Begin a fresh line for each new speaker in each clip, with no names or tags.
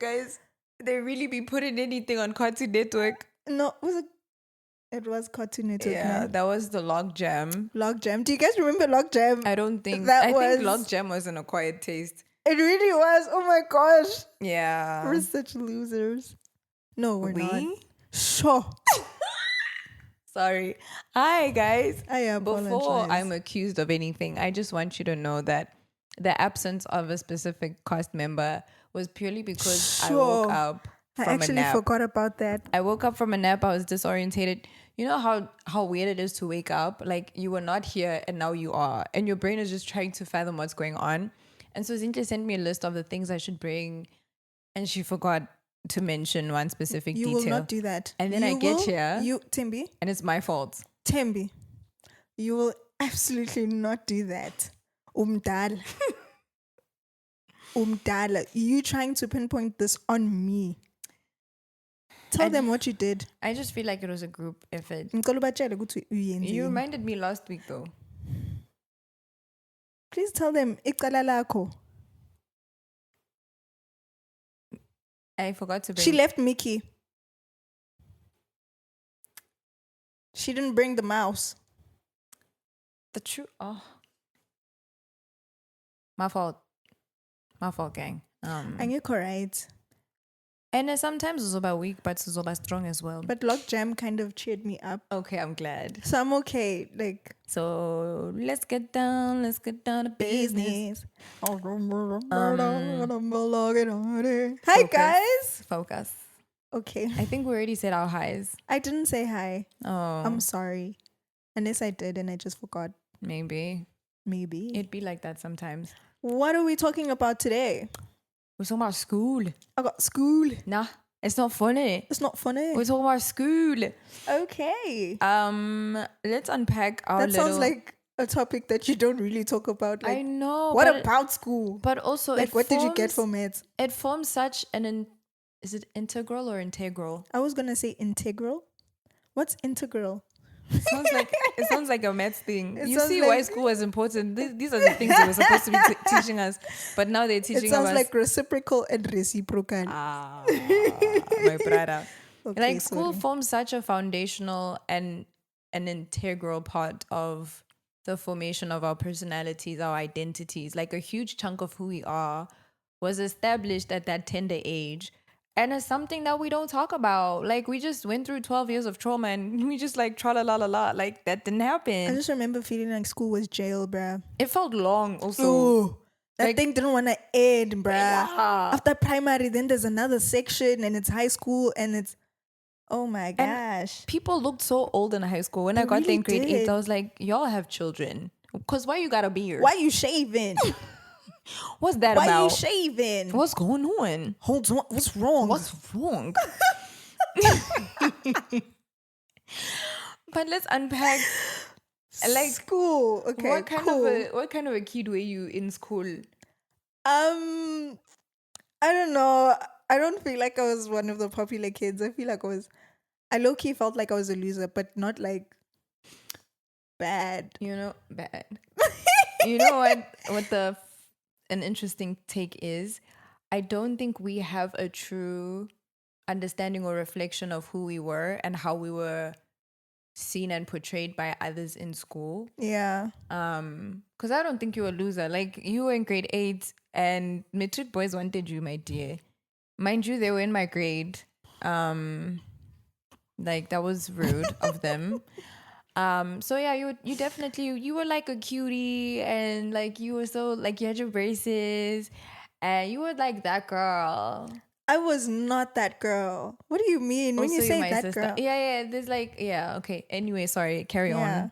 guys, they really be putting anything on Cartoon Network.
No, was it? It was Cartoon Network.
Yeah,
Man.
that was the Log Jam.
Log Jam. Do you guys remember Log Jam?
I don't think
That
I think
was-
Log Jam was an acquired taste.
It really was. Oh my gosh.
Yeah.
We're such losers. No, we're not.
We?
Sure.
Sorry. Hi guys.
I apologize.
Before I'm accused of anything, I just want you to know that the absence of a specific cast member was purely because I woke up from
I
a
actually
nap.
forgot about that.
I woke up from a nap. I was disorientated. You know how weird it is to wake up? Like you were not here and now you are. And your brain is just trying to fathom what's going on. And so Zintle sent me a list of the things I should bring. And she forgot to mention one specific
You
detail.
will not do that.
And then I get here.
Timby.
And it's my fault.
Tembi, you will absolutely not do that. Umdala. Umdala. You trying to pinpoint this on me. Tell them what you did.
I just feel like it was a group effort.
Ngicela ubatshele ukuthi uyenzeni.
You reminded me last week though.
Please tell them icala lakho.
I forgot to bring.
She left Mickey. She didn't bring the mouse.
The true. Oh. My fault. My fault, gang.
And you're correct.
And sometimes it's about weak, but it's about strong as well.
But Log Jam kind of cheered me up.
Okay, I'm glad.
So I'm okay. Like,
so let's get down to business.
Hi
Focus.
guys.
Focus.
Okay.
I think we already said our highs.
I didn't say hi.
Oh.
I'm sorry. Unless I did and I just forgot.
Maybe. It'd be like that sometimes.
What are we talking about today?
We're talking about school.
I got school.
Nah, it's not funny.
It's not funny.
We're talking about school.
Okay.
Let's unpack our
That sounds like a topic that you don't really talk about. Like,
I know.
What about school?
But also,
like, what did you get from it?
It forms such is it integral or integral?
I was gonna say integral. What's integral?
It sounds like a maths thing. You see
like,
why school is important. These are the things they were supposed to be teaching us, but now they're teaching us.
It sounds like reciprocal and reciprocal.
My brother.
Okay,
like school forms such a foundational and an integral part of the formation of our personalities, our identities. Like a huge chunk of who we are was established at that tender age. And it's something that we don't talk about. Like, we just went through 12 years of trauma and we just like tra-la-la-la-la. Like, that didn't happen.
I just remember feeling like school was jail, bruh.
It felt long also.
Ooh, that thing didn't want to end, bruh.
Yeah.
After primary, then there's another section and it's high school and it's... Oh my gosh.
People looked so old in high school. When I got there in grade 8, I was like, y'all have children. Because why you got a beard?
Why you shaving?
What's that
Why
about?
Why you shaving?
What's going on?
Hold on. What's wrong?
What's wrong? But let's unpack. Like
school. Okay.
What kind of a kid were you in school?
I don't know. I don't feel like I was one of the popular kids. I feel like I low-key felt like I was a loser, but not like bad.
You know, bad. You know what an interesting take is? I don't think we have a true understanding or reflection of who we were and how we were seen and portrayed by others in school.
Yeah.
Because I don't think you were a loser. Like, you were in grade 8 and matric boys wanted you, my dear. Mind you, they were in my grade. Like, that was rude of them. So yeah, you definitely, you were like a cutie and like you were so, like you had your braces and you were like that girl.
I was not that girl. What do you mean when you say that
sister.
girl?
Yeah, there's like, yeah, okay. Anyway, sorry, carry on.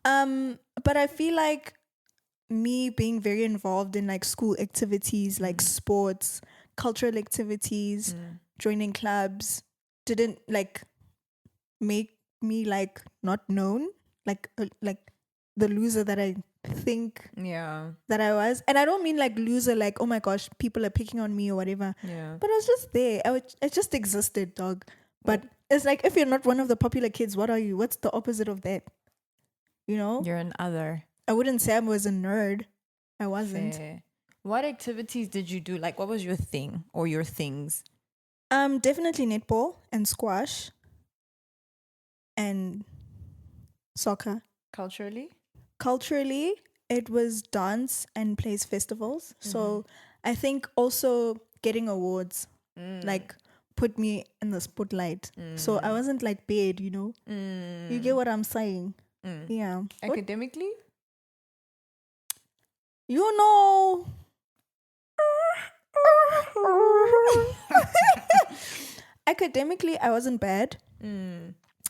But I feel like me being very involved in like school activities, like sports, cultural activities, joining clubs, didn't like make me like not known, like the loser that I think that I was. And I don't mean like loser like, oh my gosh, people are picking on me or whatever.
Yeah.
But I was just there. I just existed, dog. But it's like, if you're not one of the popular kids, what are you? What's the opposite of that? You know?
You're an other.
I wouldn't say I was a nerd. I wasn't.
Fair. What activities did you do? Like, what was your thing or your things?
Definitely netball and squash and soccer.
Culturally?
Culturally, it was dance and plays festivals. So I think also getting awards like put me in the spotlight. So I wasn't like bad, you know. You get what I'm saying? Yeah. What?
Academically?
You know. Academically, I wasn't bad.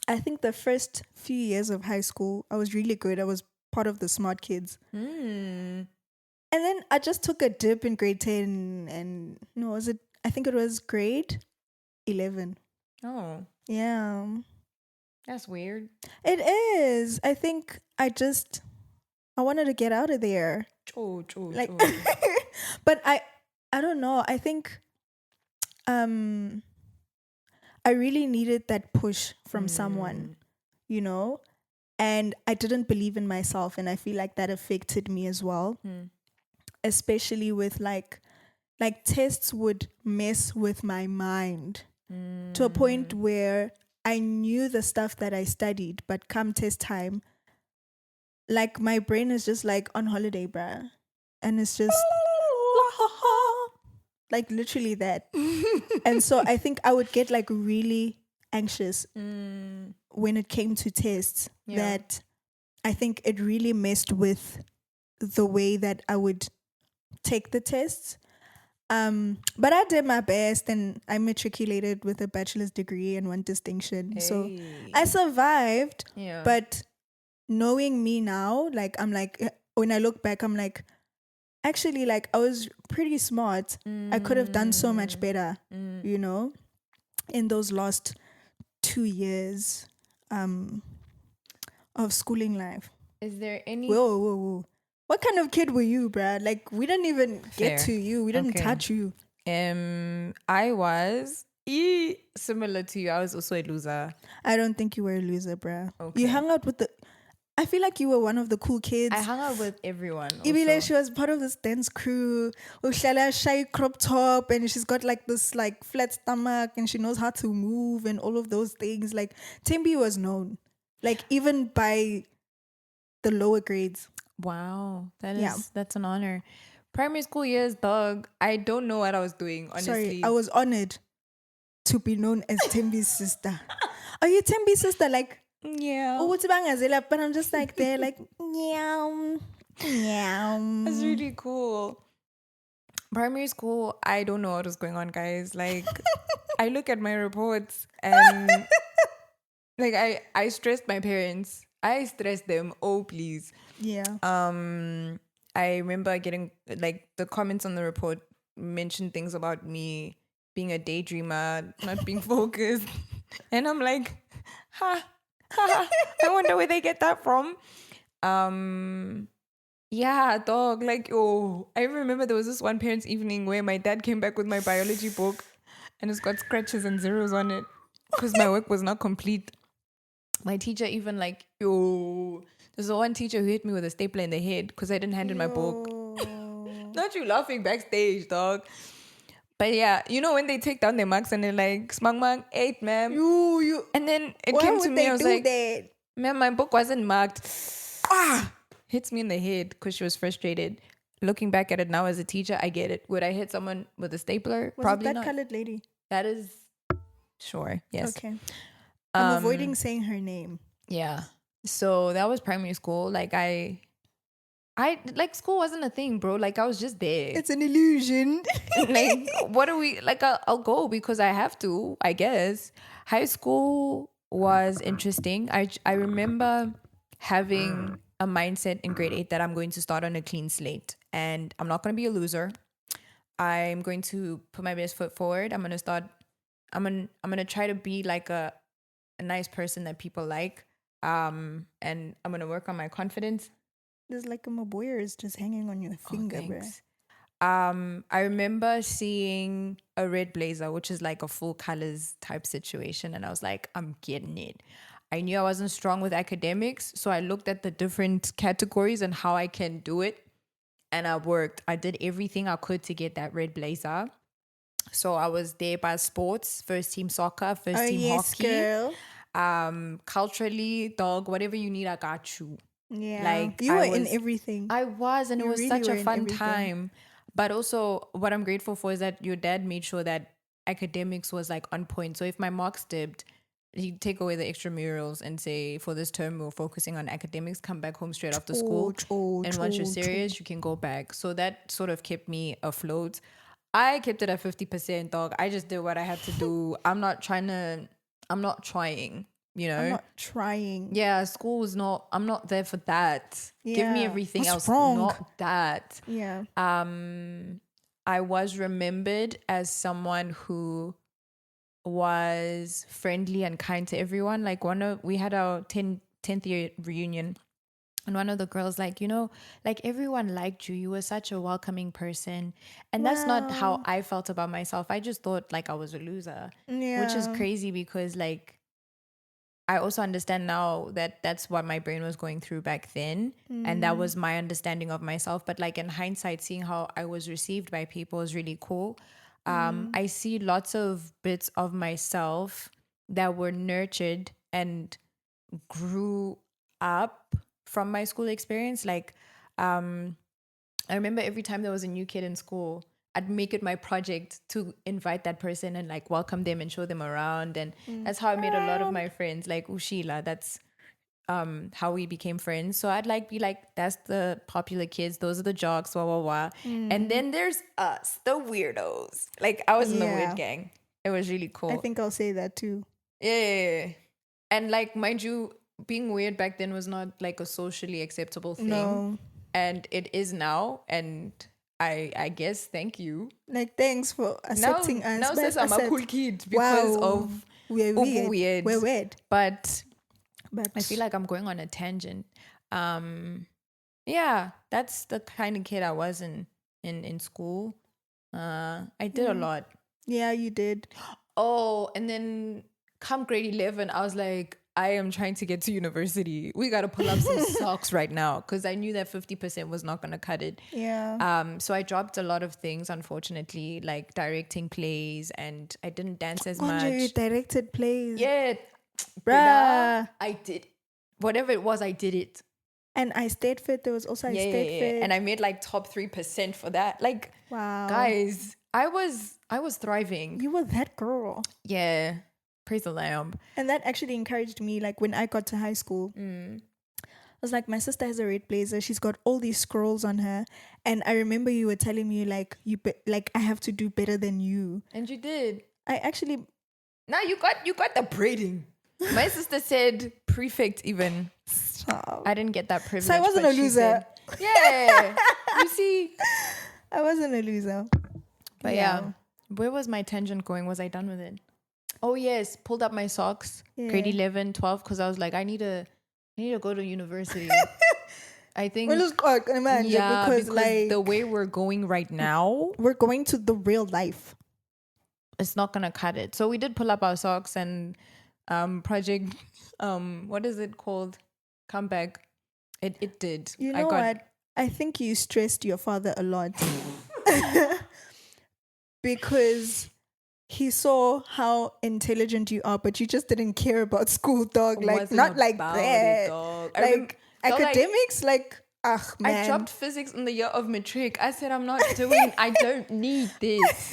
I think the first few years of high school, I was really good. I was part of the smart kids. And then I just took a dip in grade 10 and no, was it? I think it was grade 11.
Oh,
Yeah.
that's weird.
It is. I think I wanted to get out of there. Like but I don't know. I think I really needed that push from someone, you know? And I didn't believe in myself, and I feel like that affected me as well. Especially with like tests would mess with my mind to a point where I knew the stuff that I studied, but come test time, like my brain is just like on holiday, bruh. And it's just like literally that. And so I think I would get like really anxious when it came to tests, that I think it really messed with the way that I would take the tests. But I did my best and I matriculated with a bachelor's degree and one distinction. So I survived.
Yeah.
But knowing me now, like I'm like, when I look back, I'm like, actually, like I was pretty smart. I could have done so much better, you know, in those last 2 years of schooling life.
Is there any...
Whoa. What kind of kid were you, Brad? Like, we didn't even get to you. We didn't touch you.
I was similar to you. I was also a loser.
I don't think you were a loser, Brad.
Okay.
You hung out with I feel like you were one of the cool kids.
I hung out with everyone.
Ibile, she was part of this dance crew. Ushala shy crop top, and she's got like this like flat stomach, and she knows how to move and all of those things. Like Timby was known, like even by the lower grades.
Wow, that's an honor. Primary school years, dog. I don't know what I was doing, honestly.
Sorry, I was honored to be known as Timby's sister. Are you Timby's sister? Like,
yeah.
But I'm just like there, like, meow.
That's really cool. Primary school, I don't know what was going on, guys. Like, I look at my reports and like I stressed my parents. I stressed them. Oh, please.
Yeah.
I remember getting like the comments on the report mentioned things about me being a daydreamer, not being focused. And I'm like, I wonder where they get that from. Yeah, dog. Like, I remember there was this one parents' evening where my dad came back with my biology book and it's got scratches and zeros on it because my work was not complete. My teacher even like, there's one teacher who hit me with a stapler in the head because I didn't hand in my book. Not you laughing backstage, dog. But yeah, you know when they take down their marks and they're like, smang, 8, ma'am.
You.
And then it came to me, I was like, ma'am, my book wasn't marked. Hits me in the head because she was frustrated. Looking back at it now as a teacher, I get it. Would I hit someone with a stapler? Probably
that
not.
colored lady?
That is, sure, yes.
Okay. I'm avoiding saying her name.
Yeah. So that was primary school. Like I like school wasn't a thing, bro. Like I was just there.
It's an illusion.
Like what are we like? I'll go because I have to, I guess. High school was interesting. I remember having a mindset in grade 8 that I'm going to start on a clean slate and I'm not going to be a loser. I'm going to put my best foot forward. I'm going to try to be like a nice person that people like. And I'm going to work on my confidence.
There's like a Maboyer is just hanging on your finger, bro.
I remember seeing a red blazer, which is like a full colors type situation. And I was like, I'm getting it. I knew I wasn't strong with academics. So I looked at the different categories and how I can do it. and I worked. I did everything I could to get that red blazer. So I was there by sports, first team soccer, first team hockey.
Girl.
Culturally, dog, whatever you need, I got you.
Yeah.
Like
you were in everything.
I was, and it was
really
such
were
a
in
fun
everything.
time. But also what I'm grateful for is that your dad made sure that academics was like on point. So if my marks dipped, he'd take away the extramurals and say, for this term, we're focusing on academics, come back home straight after school. And once you're serious, you can go back. So that sort of kept me afloat. I kept it at 50%, dog. I just did what I had to do. I'm not trying, you know?
I'm not trying.
Yeah, school is not, I'm not there for that. Give me
Yeah.
everything
What's
else,
wrong?
not that.
Yeah.
I was remembered as someone who was friendly and kind to everyone. Like we had our 10th year reunion, and one of the girls, like, you know, like everyone liked you. You were such a welcoming person. And that's not how I felt about myself. I just thought like I was a loser, which is crazy because like, I also understand now that that's what my brain was going through back then. And that was my understanding of myself. But like in hindsight, seeing how I was received by people is really cool. I see lots of bits of myself that were nurtured and grew up from my school experience. Like, I remember every time there was a new kid in school, I'd make it my project to invite that person and like welcome them and show them around. And that's how I made a lot of my friends, like Ushila. That's how we became friends. So I'd like be like, that's the popular kids, those are the jocks, wah wah wah. And then there's us, the weirdos. Like I was in the weird gang. It was really cool.
I think I'll say that too.
Yeah. And like, mind you, being weird back then was not like a socially acceptable thing.
No.
And it is now. And I guess thank you.
Like, thanks for accepting us.
Now says I'm a cool kid because of
we're weird. We're weird.
But I feel like I'm going on a tangent. Yeah, that's the kind of kid I was in school. I did a lot.
Yeah, you did.
Oh, and then come grade 11, I was like, I am trying to get to university. We got to pull up some socks right now, because I knew that 50% was not going to cut it.
Yeah.
So I dropped a lot of things, unfortunately, like directing plays, and I didn't dance as much.
You directed plays.
Yeah.
Bruh.
I did. Whatever it was, I did it.
And I stayed fit. There was also I stayed fit.
And I made like top 3% for that. Like,
wow.
Guys, I was thriving.
You were that girl.
Yeah. Praise the Lamb.
And that actually encouraged me. Like when I got to high school, I was like, my sister has a red blazer. She's got all these scrolls on her. And I remember you were telling me like, I have to do better than you.
And you did.
I actually.
Now you got the braiding. My sister said prefect even.
Stop.
I didn't get that privilege.
So I wasn't a loser.
Yeah. You see.
I wasn't a loser.
But yeah. Where was my tangent going? Was I done with it? Oh yes, pulled up my socks, grade 11, 12, because I was like, I need to go to university. I think
because like
the way we're going right now,
we're going to the real life.
It's not gonna cut it. So we did pull up our socks and project what is it called? Comeback. It did.
You know what? I think you stressed your father a lot. Because he saw how intelligent you are, but you just didn't care about school, dog. Like, not like that. Like, academics, like, man.
I dropped physics in the year of matric. I said, I don't need this.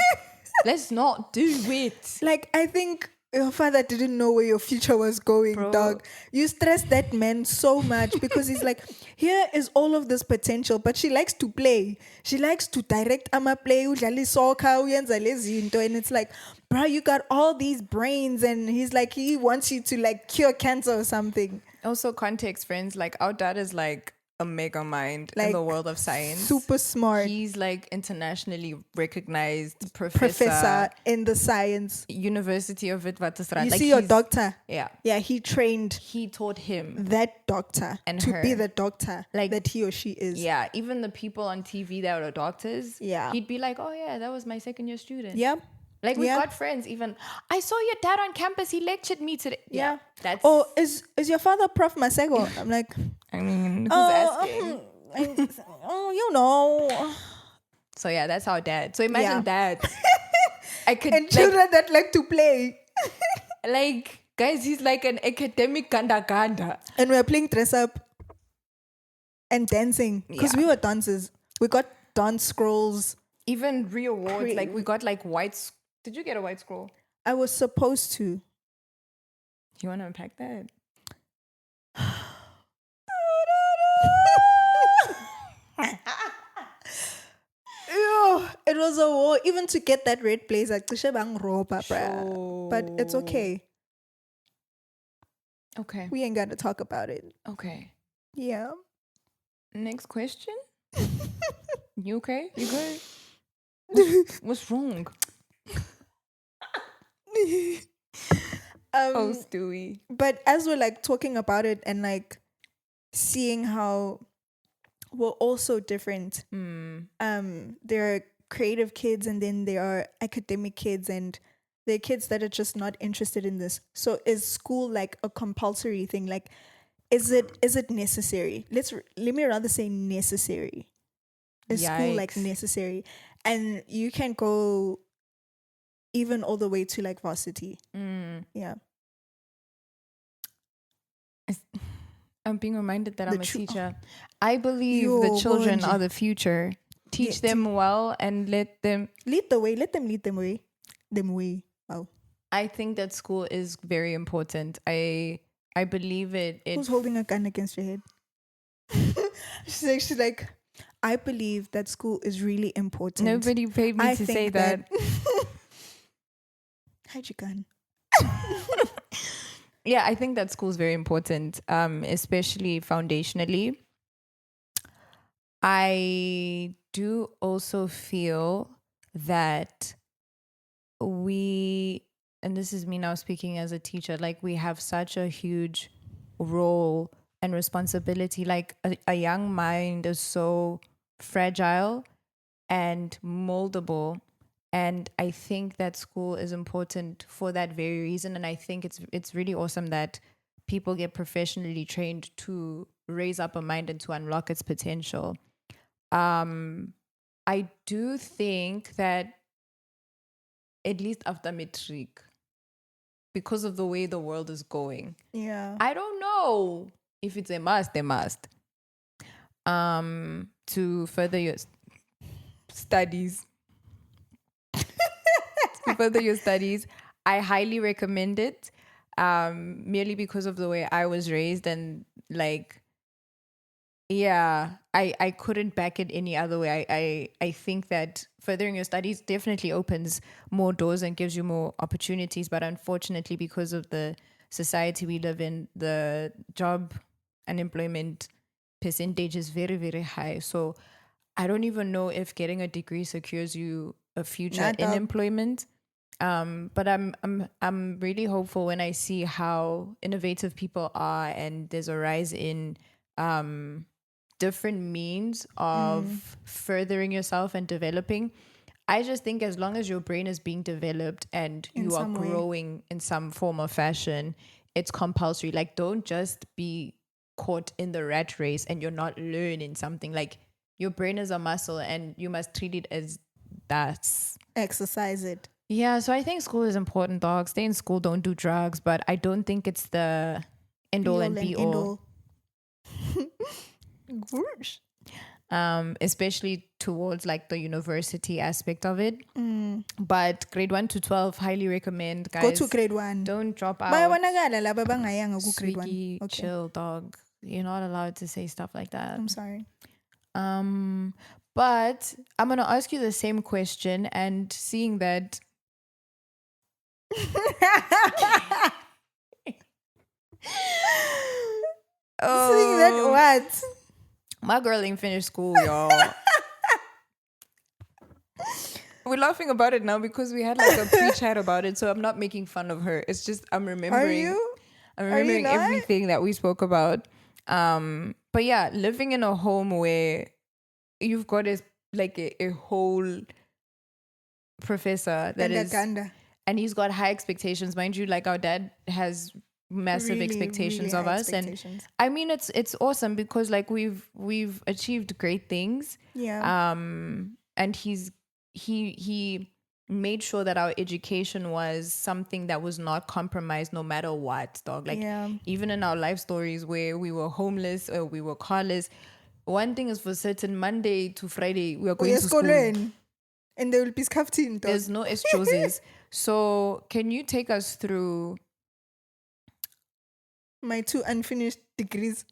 Let's not do it.
Like, I think your father didn't know where your future was going, dog. You stressed that man so much because he's like, here is all of this potential, but she likes to play. She likes to direct. I'ma play udlala soccer, uyenza lezi zinto, and it's like, bro, you got all these brains, and he's like, he wants you to like cure cancer or something.
Also, context, friends. Like, our dad is like a mega mind in the world of science.
Super smart.
He's like internationally recognized professor
in the science.
University of Witwatersrand.
You see your doctor?
Yeah.
Yeah, he
taught him
that doctor
and
to
her.
Be the doctor like, that he or she is.
Yeah, even the people on TV that are doctors, he'd be like, oh yeah, that was my second year student.
Yeah.
Like, we've got friends even. I saw your dad on campus. He lectured me today.
Yeah. Is your father Prof. Masego? I'm like,
I mean, who's asking?
you know.
So yeah, that's our dad. So imagine
Yeah.
that. I could
And children that like to play.
like guys, he's like an academic ganda.
And we're playing dress up and dancing. Because we were dancers. We got dance scrolls.
Even rewards. Like we got like did you get a white scroll?
I was supposed to.
You want to unpack that?
It was a war. Even to get that red blazer, but it's okay.
Okay.
We ain't got to talk about it.
Okay.
Yeah.
Next question. You okay? You good? What's wrong? Oh, Stewie.
But as we're like talking about it and like seeing how we're all so different. There are creative kids and then there are academic kids and there are kids that are just not interested in this. So is school like a compulsory thing? Like, is it necessary? Let me rather say necessary. Is school like necessary? And you can go even all the way to like varsity. Yeah.
I'm being reminded that I'm a teacher. I believe the children are the future. Teach them well and let them
lead the way. Let them lead them way. Wow.
I think that school is very important. I believe it.
Who's holding a gun against your head? She's like, I believe that school is really important.
Nobody paid me to say that.
Hide your gun.
Yeah, I think that school is very important, especially foundationally. I do also feel that and this is me now speaking as a teacher, like we have such a huge role and responsibility. Like a young mind is so fragile and moldable. And I think that school is important for that very reason. And I think it's really awesome that people get professionally trained to raise up a mind and to unlock its potential. I do think that at least after matric, because of the way the world is going, I don't know if it's a must. To further your studies. I highly recommend it, merely because of the way I was raised and like, yeah, I couldn't back it any other way. I think that furthering your studies definitely opens more doors and gives you more opportunities, but unfortunately, because of the society we live in, the job unemployment percentage is very, very high. So I don't even know if getting a degree secures you a future in employment. But I'm really hopeful when I see how innovative people are and there's a rise in different means of furthering yourself and developing. I just think as long as your brain is being developed and you are growing in some form or fashion, it's compulsory. Like, don't just be caught in the rat race and you're not learning something. Like, your brain is a muscle and you must treat it as that.
Exercise it.
Yeah, so I think school is important, dog. Stay in school, don't do drugs, but I don't think it's the end all and be all. Especially towards like the university aspect of it. But grade 1 to 12, highly recommend, guys.
Go to grade 1.
Don't drop out.
Sweetie,
okay. Chill, dog. You're not allowed to say stuff like that.
I'm sorry.
But I'm going to ask you the same question, and seeing that seeing
that what?
My girl ain't finished school, y'all. We're laughing about it now because we had like a pre-chat about it, so I'm not making fun of her. It's just I'm remembering.
Are you?
I'm remembering everything that we spoke about. But yeah, living in a home where you've got a whole professor that is, and he's got high expectations. Mind you, like our dad has massive
Really,
expectations
really
of
high
us.
expectations.
And I mean, it's awesome because like we've achieved great things.
Yeah.
And he made sure that our education was something that was not compromised no matter what, dog. Like
Yeah.
even in our life stories where we were homeless or we were carless, one thing is for certain, Monday to Friday we are going to school.
And there will be scaffolding.
There's no excuses. So can you take us through
My 2 unfinished degrees.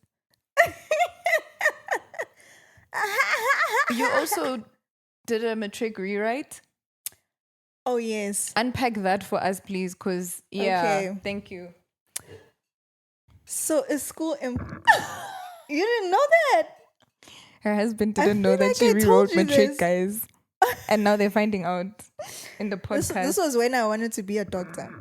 you also did a matric rewrite?
Oh, yes.
Unpack that for us, please, because
Okay.
thank you.
So is school you didn't know that?
Her husband
I
didn't know
feel
that
like
she
I told
rewrote
you
matric,
this.
guys. And now they're finding out in the podcast.
This was when I wanted to be a doctor.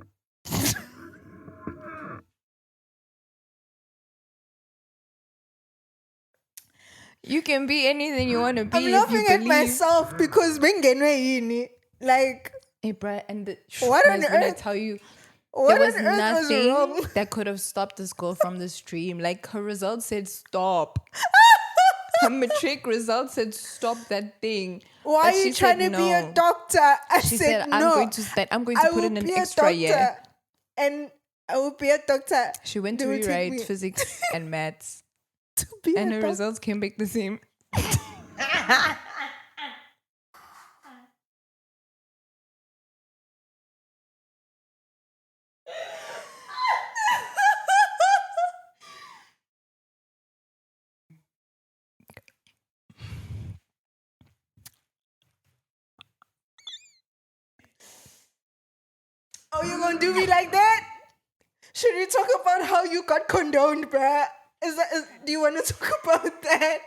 You can be anything you want to be.
I'm
if
laughing
you
at myself because like,
Hey, bruh, and
What
guys,
on
when I
earth?
tell you,
what
there was
on earth was
nothing
wrong?
that could have stopped this girl from the stream. Like her results said stop. Her matric results said stop that thing.
Why
But
are you
she
trying
said
to be a
no.
doctor? I
She
said,
said,
no.
I'm going to
I
put
will
in an
be a
extra
doctor,
year.
and I will be a doctor.
She went
They
to
will take
rewrite
me
physics and maths,
to be
and
a
her
doctor.
results came back the same.
Oh, you're gonna do me like that? Should we talk about how you got condoned, bruh? Do you want to talk about that?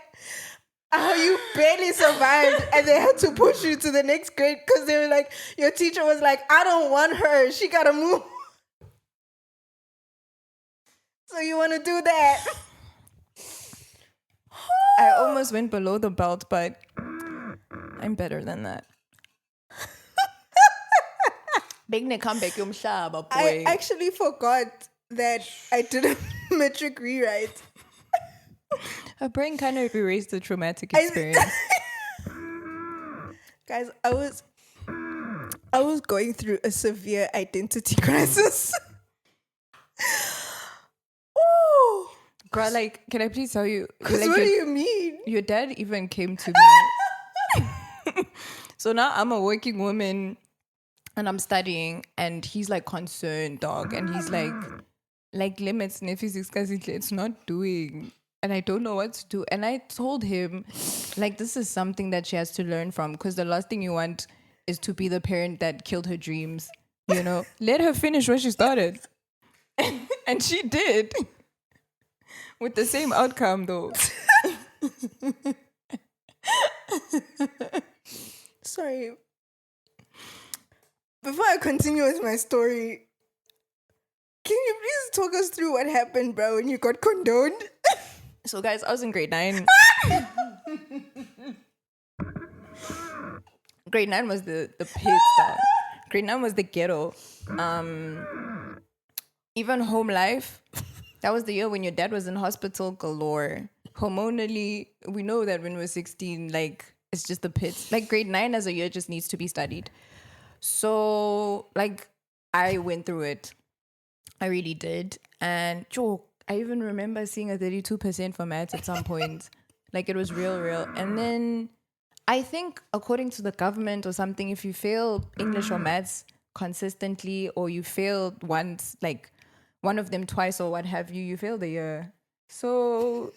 How you barely survived and they had to push you to the next grade because they were like, your teacher was like, I don't want her. She gotta move. So you want to do that?
I almost went below the belt, but I'm better than that. Big ne comeback yomhlaba, boy.
I actually forgot that I did a metric rewrite.
Her brain kind of erased the traumatic experience.
Guys, I was going through a severe identity crisis. Ooh.
Girl, like, can I please tell you?
Because
Like,
what do you mean?
your dad even came to me. So now I'm a working woman and I'm studying, and he's like concerned, dog. And he's like limits ne physics because it's not doing. And I don't know what to do. And I told him, like, this is something that she has to learn from, because the last thing you want is to be the parent that killed her dreams. You know, let her finish what she started. And she did. With the same outcome, though.
Sorry. Before I continue with my story, can you please talk us through what happened, bro, when you got condoned?
So, guys, I was in grade 9. Grade 9 was the pit stop. Grade 9 was the ghetto. Even home life, that was the year when your dad was in hospital galore. Hormonally, we know that when we're 16, like, it's just the pits. Like, grade 9 as a year just needs to be studied. So, like, I went through it. I really did. And, I even remember seeing a 32% for maths at some point. Like, it was real. And then I think, according to the government or something, if you fail English or maths consistently, or you failed once, like one of them twice or what have you, you fail the year. So,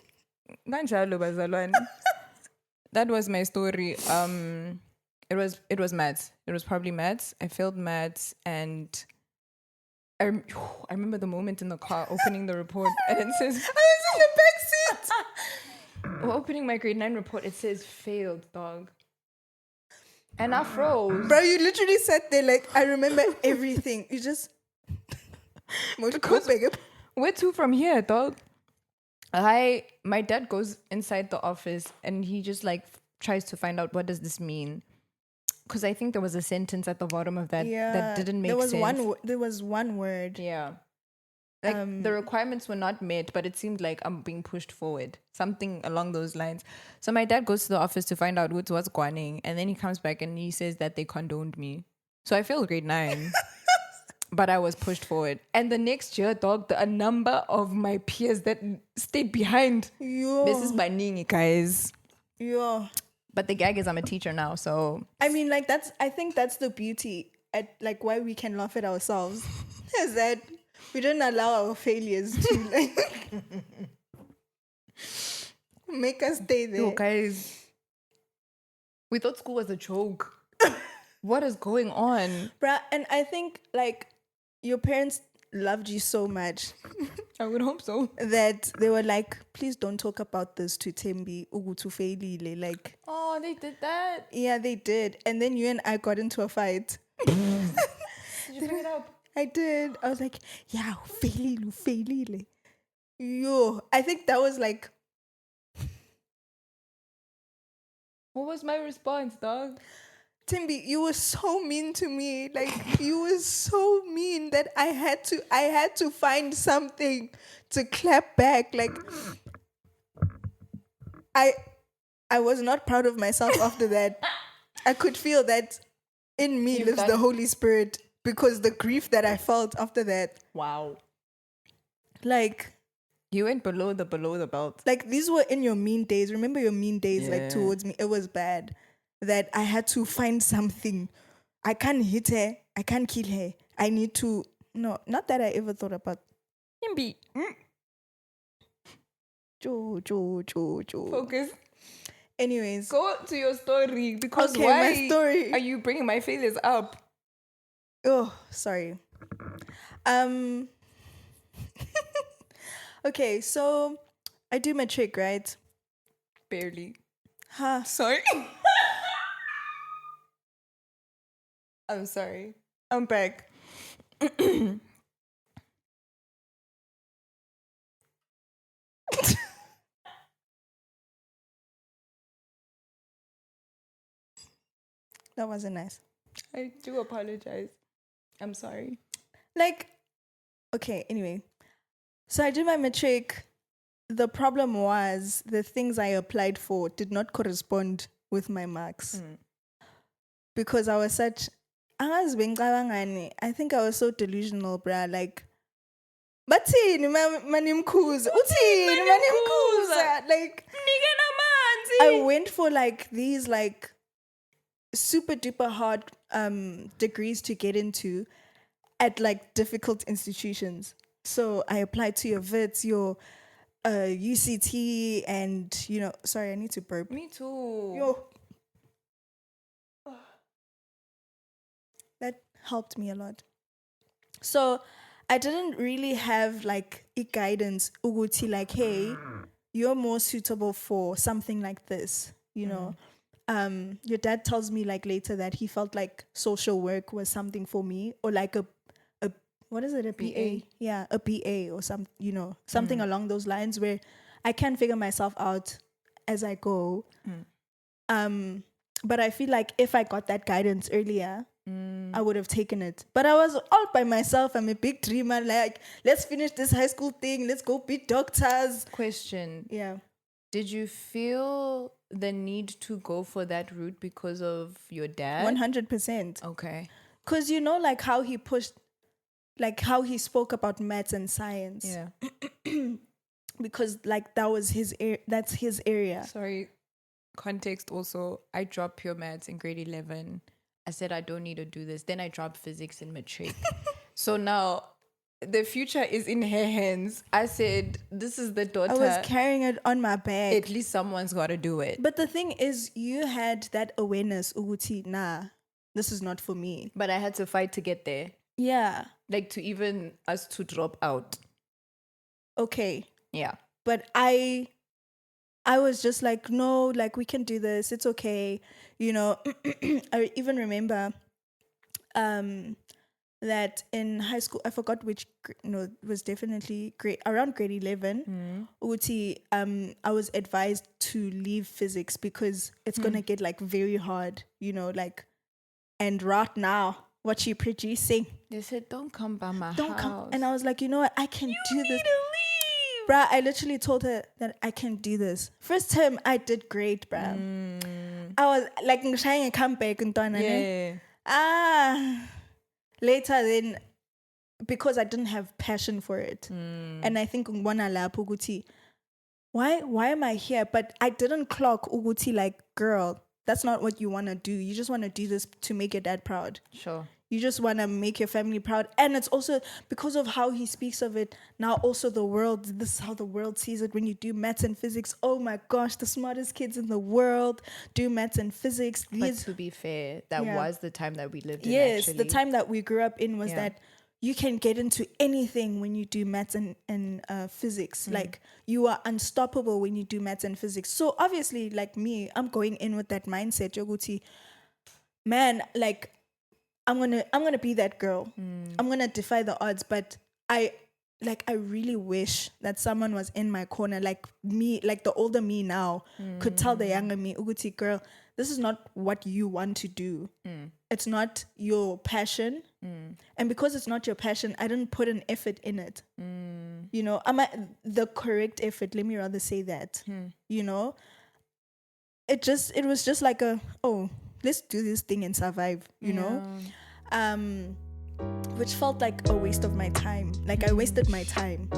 kanjalo bazalwane. That was my story. It was maths. It was probably maths. I failed maths, and I remember the moment in the car opening the report, and it says,
I was in the back seat.
Well, opening my grade 9 report, it says failed, dog. And I froze.
Bro, you literally sat there like, I remember everything. You just...
Where to from here, dog? My dad goes inside the office and he just like tries to find out what does this mean. Because I think there was a sentence at the bottom of that that didn't make sense.
There was one word.
Yeah. Like the requirements were not met, but it seemed like I'm being pushed forward. Something along those lines. So my dad goes to the office to find out what's going on, and then he comes back and he says that they condoned me. So I failed grade 9. But I was pushed forward. And the next year, dog, a number of my peers that stayed behind.
Yo.
This is Baningi, guys.
Yeah.
But the gag is I'm a teacher now, so
I mean, like I think that's the beauty at like why we can laugh at ourselves is that we don't allow our failures to like make us stay there.
yo, guys, we thought school was a joke. What is going on?
Bruh, and I think like your parents loved you so much
I would hope so.
that they were like, please don't talk about this to Tembi, Ugutu Feilile. Like,
Oh, they did that.
yeah, they did. And then you and I got into a fight.
Did you bring it up?
I did. I was like, yeah, Feilile. Yo, I think that was like,
What was my response, dog?
Timby, you were so mean to me. Like you were so mean that I had to find something to clap back. Like I was not proud of myself after that. I could feel that in me lives the Holy Spirit because the grief that I felt after that.
Wow.
Like
You went below the belt.
like these were in your mean days. Remember your mean days
Yeah.
like towards me. It was bad. That I had to find something. I can't hit her. I can't kill her. I need to. No, not that I ever thought about.
Nimbi.
Jo.
Focus.
Anyways.
Go to your story because
Okay,
why
my story.
are you bringing my failures up?
Oh, sorry. Okay, so I do matric, right?
Barely.
Huh.
Sorry. I'm sorry. I'm back.
That wasn't nice.
I do apologize. I'm sorry.
Like, okay, anyway. So I did my matric. The problem was the things I applied for did not correspond with my marks. Because I was such I think I was so delusional, bruh. Like bathini manimkhuza uthini manimkhuza, like I went for like these like super duper hard degrees to get into at like difficult institutions. So I applied to your VITS, your UCT, and you know, sorry, I need to burp.
Me too.
Yo. That helped me a lot. So I didn't really have like a guidance, uguti, like, hey, you're more suitable for something like this, you know. Your dad tells me like later that he felt like social work was something for me, or like a what is it, a PA? Yeah, a PA or some, you know, something along those lines where I can figure myself out as I go. But I feel like if I got that guidance earlier, I would have taken it. But I was all by myself. I'm a big dreamer. Like, let's finish this high school thing. Let's go be doctors.
Question.
Yeah.
Did you feel the need to go for that route because of your dad?
100%.
Okay.
Because you know, like how he pushed, like how he spoke about maths and science.
Yeah.
Because like that was that's his area.
Sorry. Context also. I dropped pure maths in grade 11. I said I don't need to do this. Then I dropped physics in matric. So now the future is in her hands. I said, this is the daughter.
I was carrying it on my back.
At least someone's got to do it.
But the thing is, you had that awareness, Uguti, nah, this is not for me.
But I had to fight to get there.
Yeah.
Like to even us to drop out.
Okay.
Yeah.
But I was just like, no, like we can do this. It's okay. You know, I even remember that in high school, I forgot which, it was definitely around grade 11, Uti, I was advised to leave physics because it's going to get like very hard, you know, like, and right now, what you're producing.
They said, don't come by my
Don't
house.
come. And I was like, you know what? I can do this.
need to leave.
Bruh, I literally told her that I can do this. First term, I did great, bruh. I was like, trying to come back and later then, because I didn't have passion for it. And I think why am I here? But I didn't clock uguti like, girl, that's not what you want to do. You just want to do this to make your dad proud.
Sure.
You just want to make your family proud. And it's also because of how he speaks of it. Now also the world, this is how the world sees it when you do maths and physics. Oh my gosh, the smartest kids in the world do maths and physics.
But to be fair, that was the time that we lived in.
Yes,
actually.
the time that we grew up in was that you can get into anything when you do maths and physics. Like, you are unstoppable when you do maths and physics. So obviously, like me, I'm going in with that mindset, Yoguti. Man, like, I'm gonna be that girl. I'm gonna defy the odds. But I really wish that someone was in my corner, like me, like the older me now, could tell the younger me, Uguti, girl, this is not what you want to do. It's not your passion. And because it's not your passion, I didn't put an effort in it. You know, the correct effort, let me rather say that. You know? It was just like let's do this thing and survive, you know? Which felt like a waste of my time. Like, I wasted my time.